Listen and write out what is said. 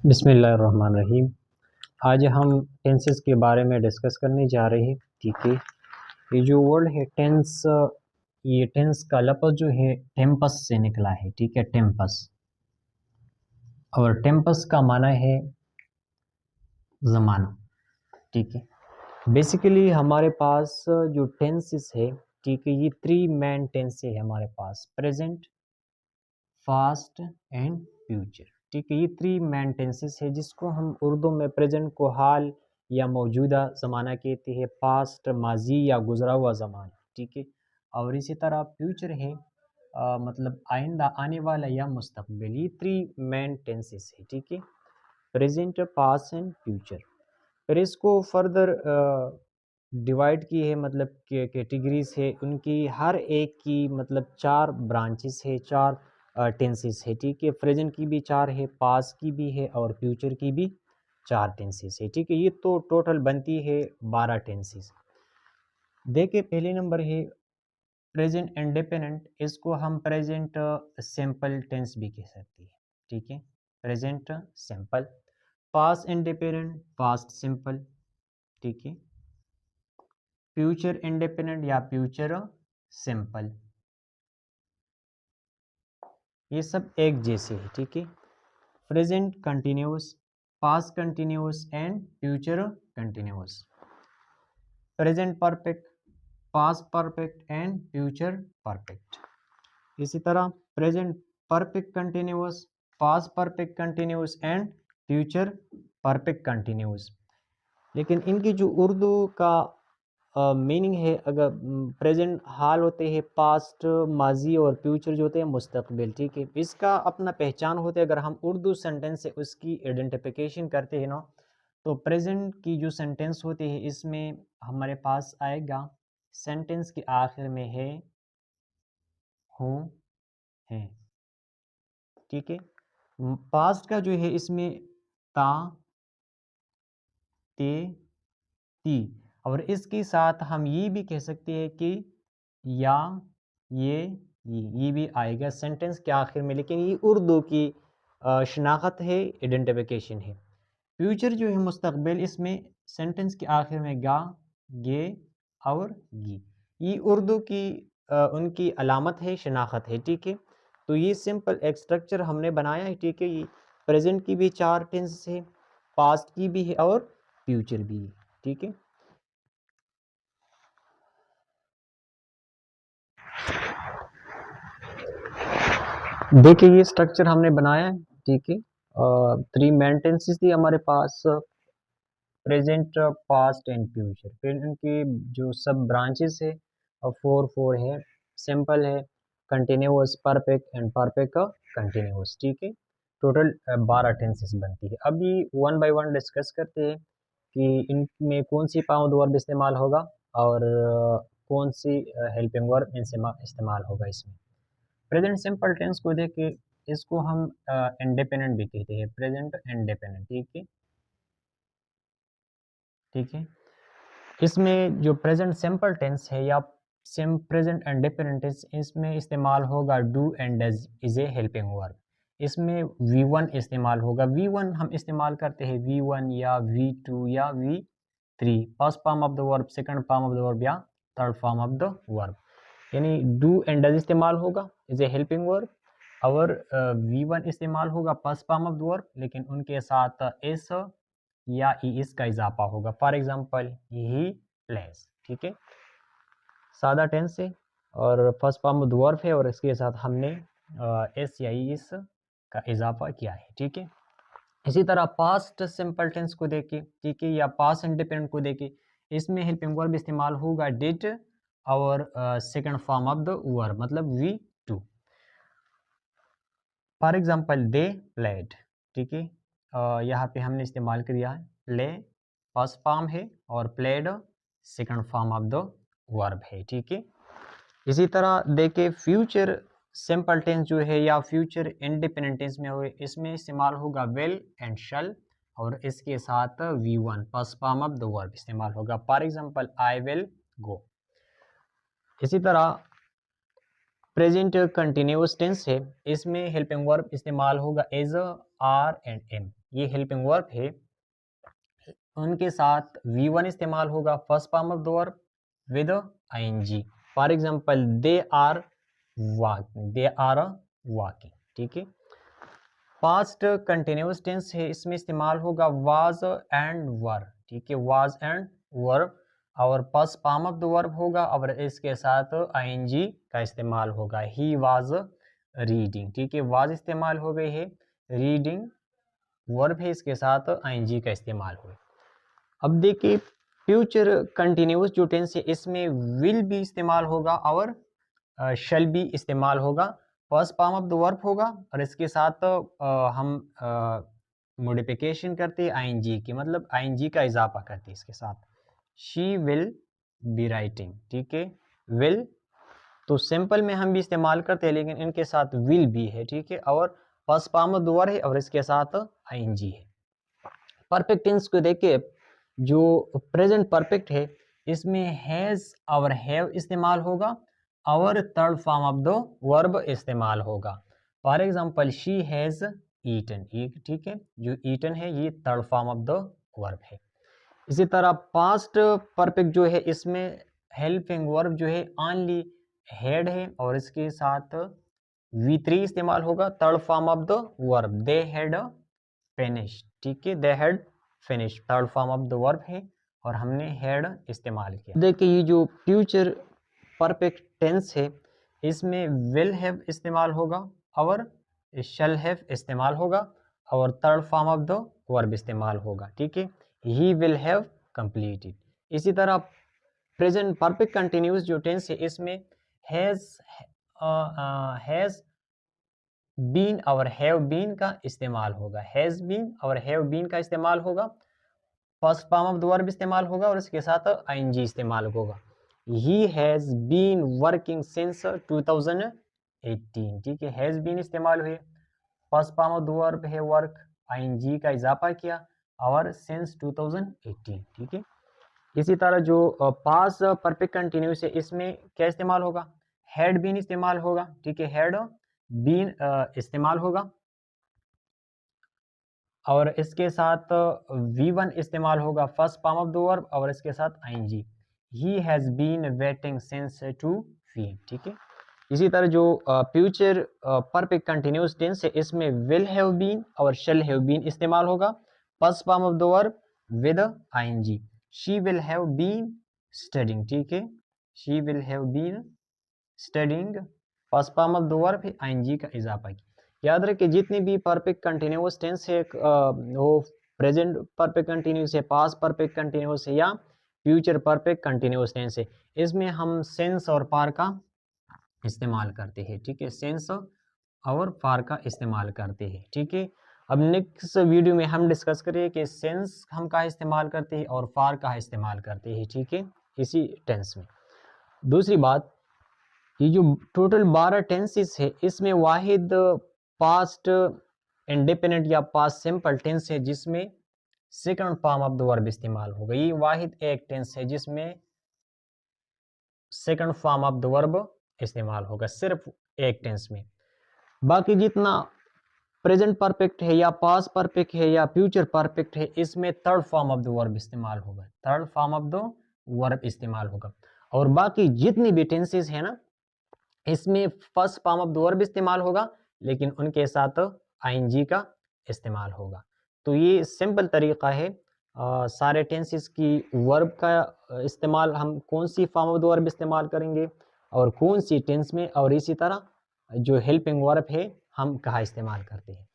बिस्मिल्लाहिर्रहमानिर्रहीम। आज हम टेंसेस के बारे में डिस्कस करने जा रहे हैं। ठीक है, ये जो वर्ड है टेंस, ये टेंस का लफ्ज़ जो है टेम्पस से निकला है। ठीक है, टेम्पस, और टेम्पस का माना है ज़माना। ठीक है, बेसिकली हमारे पास जो टेंसेस है, ठीक है, ये थ्री मेन टेंस है हमारे पास: प्रेजेंट, फास्ट एंड फ्यूचर। ठीक है, ये थ्री मेन टेंसेस है जिसको हम उर्दू में प्रेजेंट को हाल या मौजूदा ज़माना कहते हैं, पास्ट माजी या गुजरा हुआ ज़माना। ठीक है, और इसी तरह फ्यूचर है मतलब आइंदा आने वाला या मुस्तकबिल। ये थ्री मेन टेंसेस है। ठीक है, प्रेजेंट, पास्ट एंड फ्यूचर। फिर इसको फर्दर डिवाइड की है, मतलब कैटेगरीज है उनकी, हर एक की मतलब चार ब्रांचेस है, चार टेंसेस है। ठीक है, प्रेजेंट की भी चार है, पास्ट की भी है और फ्यूचर की भी चार टेंसेस है। ठीक है, ये तो टोटल बनती है 12 टेंसेस। देखिए, पहले नंबर है प्रेजेंट इंडेपेंडेंट। इसको हम प्रेजेंट सिंपल टेंस भी कह सकते हैं। ठीक है, present simple. Past independent, past simple. ठीक है, फ्यूचर इंडिपेंडेंट या फ्यूचर सिंपल। ये सब एक जैसे है। ठीक है, present continuous, past continuous and future continuous. Present perfect, past perfect and future perfect. इसी तरह present perfect continuous, past perfect continuous and future perfect continuous. लेकिन इनकी जो उर्दू का मीनिंग है, अगर प्रेजेंट हाल होते हैं, पास्ट माजी, और फ्यूचर जो होते हैं मुस्तकबिल। ठीक है, इसका अपना पहचान होते है। अगर हम उर्दू सेंटेंस से उसकी आइडेंटिफिकेशन करते हैं ना, तो प्रेजेंट की जो सेंटेंस होती है इसमें हमारे पास आएगा सेंटेंस के आखिर में है, हूँ, है। ठीक है, पास्ट का जो है इसमें ता, ते, ती, और इसके साथ हम ये भी कह सकते हैं कि या, ये भी आएगा सेंटेंस के आखिर में। लेकिन ये उर्दू की शनाख्त है, आइडेंटिफिकेशन है। फ्यूचर जो है मुस्तकबिल, इसमें सेंटेंस के आखिर में गा, गे और गी। ये उर्दू की उनकी अलामत है, शनाख्त है। ठीक है, तो ये सिंपल एक स्ट्रक्चर हमने बनाया है। ठीक है, ये प्रेजेंट की भी चार टेंस है, पास्ट की भी है और फ्यूचर भी है। ठीक है, देखिए ये स्ट्रक्चर हमने बनाया है। ठीक है, थ्री मेन टेंसेस थी हमारे पास: प्रेजेंट, पास्ट एंड फ्यूचर। फिर इनकी जो सब ब्रांचेस है फोर फोर है: सिंपल है, continuous, perfect and perfect continuous. ठीक है, टोटल 12 टेंसेस बनती है। अभी वन बाय वन डिस्कस करते हैं कि इनमें कौन सी पाउंड वर्ब इस्तेमाल होगा और कौन सी हेल्पिंग वर्ब इस्तेमाल होगा इसमें। प्रेजेंट सिंपल टेंस को देख के इसको हम इंडिपेंडेंट भी कहते हैं, प्रेजेंट इंडिपेंडेंट। ठीक है, ठीक है, इसमें जो प्रेजेंट सिंपल टेंस है या प्रेजेंट इंडिपेंडेंट टेंस, इसमें इस्तेमाल होगा do and does is a helping verb. इसमें V1 इस्तेमाल होगा। V1 हम इस्तेमाल करते हैं V1 या V2 या V3, first form of the verb, second form of the verb या third form of the verb. यानी डू एंड डज इस्तेमाल होगा इज ए हेल्पिंग वर्ब, और V1 इस्तेमाल होगा first form of the verb, लेकिन उनके साथ एस या इस का इजाफा होगा। For example he place. ठीक है, सादा टेंस है और first form of the verb है, और इसके साथ हमने एस या इस का इजाफा किया है। ठीक है, इसी तरह पास्ट सिंपल टेंस को देखें, ठीक है, या पास्ट इंडिपेंडेंट को देखें, इसमें हेल्पिंग वर्ब इस्तेमाल होगा डिड और second form of the verb, मतलब V2। For example they played. ठीक है, यहाँ पे हमने इस्तेमाल किया है प्ले, फर्स्ट फॉर्म है, और played second form of the verb है। ठीक है, इसी तरह देखिए फ्यूचर सिंपल टेंस जो है या फ्यूचर इंडिपेंडेंट टेंस में हुए, इसमें इस्तेमाल होगा विल एंड शल, और इसके साथ V1 first form of the verb इस्तेमाल होगा। For example I will go. इसी तरह प्रेजेंट कंटिन्यूअस टेंस है, इसमें हेल्पिंग वर्ब इस्तेमाल होगा एज, आर एंड एम। ये हेल्पिंग वर्ब है, उनके साथ V1 इस्तेमाल होगा first form of the verb with ing। For example they are walking, ठीक है। पास्ट कंटिन्यूअस टेंस है, इसमें इस्तेमाल होगा वाज एंड वर, ठीक है, वाज एंड वर, और first form of the verb होगा और इसके साथ ing का इस्तेमाल होगा। ही वाज रीडिंग, ठीक है, वाज इस्तेमाल हो गई है, रीडिंग वर्ब है, इसके साथ ing का इस्तेमाल हुआ। अब देखिए फ्यूचर कंटिन्यूअस जो टेंस है इसमें विल भी इस्तेमाल होगा और शैल भी इस्तेमाल होगा। First form of the verb होगा और इसके साथ हम मॉडिफिकेशन करते हैं आईएनजी की, मतलब आईएनजी का इजाफा करते हैं इसके साथ। शी विल बी राइटिंग, ठीक है, विल तो सिंपल में हम भी इस्तेमाल करते हैं लेकिन इनके साथ विल भी है, ठीक है, और first form of the verb है और इसके साथ आईएनजी है। परफेक्ट टेंस को देखिए, जो प्रेजेंट परफेक्ट है इसमें हैज और हैव इस्तेमाल होगा और third form of the verb इस्तेमाल होगा। For example she has eaten, ठीक है, जो ईटन है ये third form of the verb है। इसी तरह पास्ट परफेक्ट जो है इसमें हेल्पिंग वर्ब जो है ओनली हैड है और इसके साथ V3 इस्तेमाल होगा, third form of the verb. They had finished, ठीक है, they had finish third form of the verb है और हमने हैड इस्तेमाल किया। देखिए ये जो फ्यूचर परफेक्ट टेंस है इसमें विल हैव इस्तेमाल होगा और शैल हैव इस्तेमाल होगा और third form of the verb इस्तेमाल होगा, ठीक है, ही विल हैव कंप्लीटेड। इसी तरह प्रेजेंट परफेक्ट कंटिन्यूअस जो टेंस है इसमें हैज बीन और हैव बीन का इस्तेमाल होगा, हैज बीन और हैव बीन का इस्तेमाल होगा, first form of the verb इस्तेमाल होगा और इसके साथ आईएनजी इस्तेमाल होगा। He has been working since 2018, ठीक है, हैज बीन इस्तेमाल हुए, first form of the verb है वर्क, आईएनजी का इजाफा किया और सिंस 2018, ठीक है। इसी तरह जो पास्ट परफेक्ट कंटिन्यूअस है इसमें क्या इस्तेमाल होगा, हैड बीन इस्तेमाल होगा, ठीक है, हैड बीन इस्तेमाल होगा और इसके साथ V1 इस्तेमाल होगा first form of the verb और इसके साथ I N G. He has been waiting since 2 PM, ठीक है। इसी तरह जो फ्यूचर परफेक्ट कंटिन्यूअस टेंस है इसमें विल हैव बीन और शैल हैव बीन इस्तेमाल होगा, first form of the verb with I N G. She will have been studying, ठीक है, she will have been studying, first form of the verb है, I N G का इजाफा किया। याद रखिए जितनी भी परफेक्ट कंटिन्यूअस टेंस है वो प्रेजेंट परफेक्ट कंटिन्यूअस है, पास्ट परफेक्ट कंटिन्यूअस है या फ्यूचर परफेक्ट कंटिन्यूअस टेंस है, इसमें हम सेंस और पार का इस्तेमाल करते हैं, ठीक है, सेंस और पार का इस्तेमाल करते हैं, ठीक है। अब नेक्स्ट वीडियो में हम डिस्कस करेंगे कि सेंस हम का इस्तेमाल करते हैं और पार का इस्तेमाल करते हैं, ठीक है, इसी टेंस में। दूसरी बात, ये जो टोटल 12 टेंसेस है इसमें वाहिद पास्ट इंडिपेंडेंट या पास्ट सिंपल टेंस है जिसमें second form of the verb इस्तेमाल होगा। ये वाहिद एक टेंस है जिसमें second form of the verb इस्तेमाल होगा, सिर्फ एक टेंस में। बाकी जितना प्रेजेंट परफेक्ट है या पास्ट परफेक्ट है या फ्यूचर परफेक्ट है इसमें third form of the verb इस्तेमाल होगा, third form of the verb इस्तेमाल होगा। और बाकी जितनी भी टेंसेस है ना इसमें first form of the verb इस्तेमाल होगा लेकिन उनके साथ आईएनजी का इस्तेमाल होगा। तो ये सिंपल तरीका है सारे टेंसेस की वर्ब का इस्तेमाल, हम कौन सी फॉर्म ऑफ द वर्ब इस्तेमाल करेंगे और कौन सी टेंस में, और इसी तरह जो हेल्पिंग वर्ब है हम कहाँ इस्तेमाल करते हैं।